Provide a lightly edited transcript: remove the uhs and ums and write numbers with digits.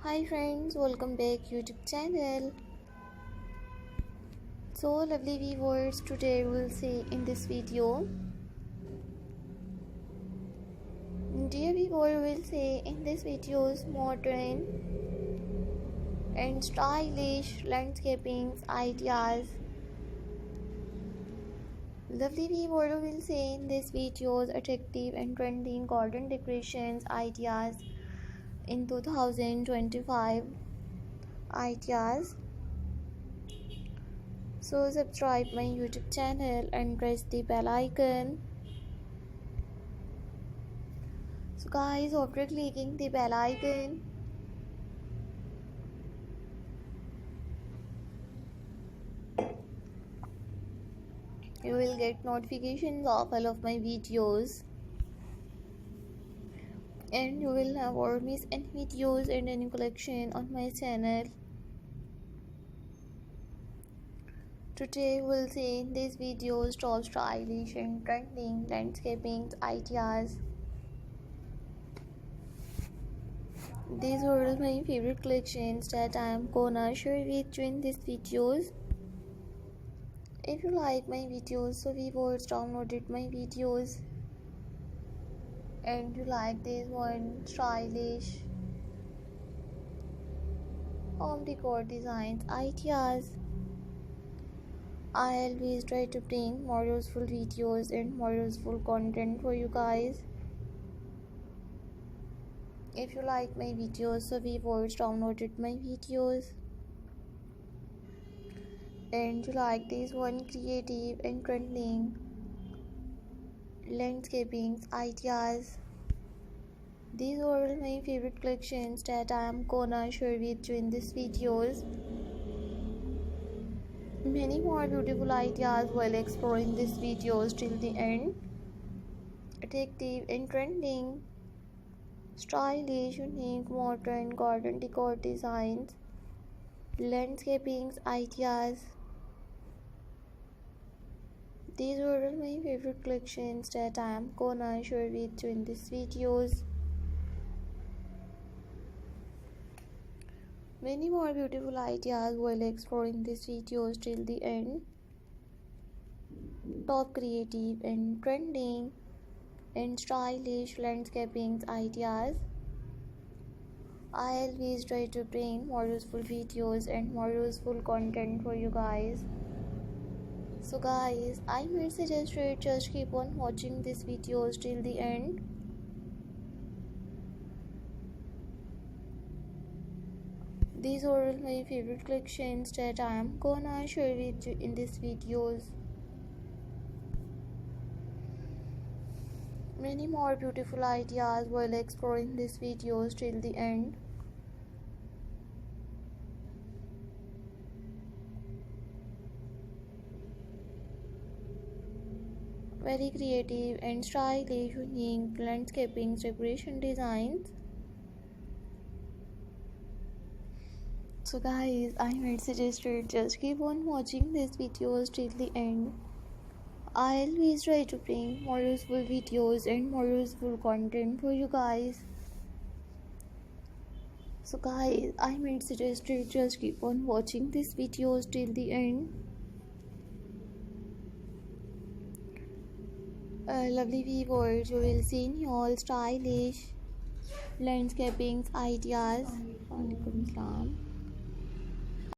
Hi friends, welcome back YouTube channel. So lovely viewers, today we'll see in this video. Dear viewer, we'll see in this video's modern and stylish landscaping ideas. Lovely viewer, we'll see in this video's attractive and trending garden decorations ideas in 2025 ideas. So subscribe my YouTube channel and press the bell icon. So guys, after clicking the bell icon, you will get notifications of all of my videos, and you will never miss any videos and any collection on my channel. Today we'll see in this video's top stylish and trending landscaping ideas. These were my favorite collections that I am gonna share with you in these videos. If you like my videos, so viewers downloaded my videos, and you like this one stylish home decor designs ideas, I always try to bring more useful videos and more useful content for you guys. If you like my videos, so viewers downloaded my videos, and you like this one creative and trending landscaping ideas. These are my favorite collections that I am gonna share with you in these videos. Many more beautiful ideas while exploring these videos till the end. Attractive and trending, stylish, unique, modern garden decor designs, landscaping ideas. These are my favorite collections that I am gonna share with you in these videos. Many more beautiful ideas while exploring these videos till the end. Top creative and trending and stylish landscaping ideas. I always try to bring more useful videos and more useful content for you guys. So guys, I might suggest you just keep on watching these videos till the end. These are all my favorite collections that I am gonna share with you in these videos. Many more beautiful ideas while exploring these videos till the end. Very creative and stylish, unique landscaping decoration designs. So guys, I might suggest you just keep on watching these videos till the end. I always try to bring more useful videos and more useful content for you guys. So guys, I might suggest you just keep on watching these videos till the end. Lovely viewers, you will see in all stylish landscaping ideas. Walaikum Assalam.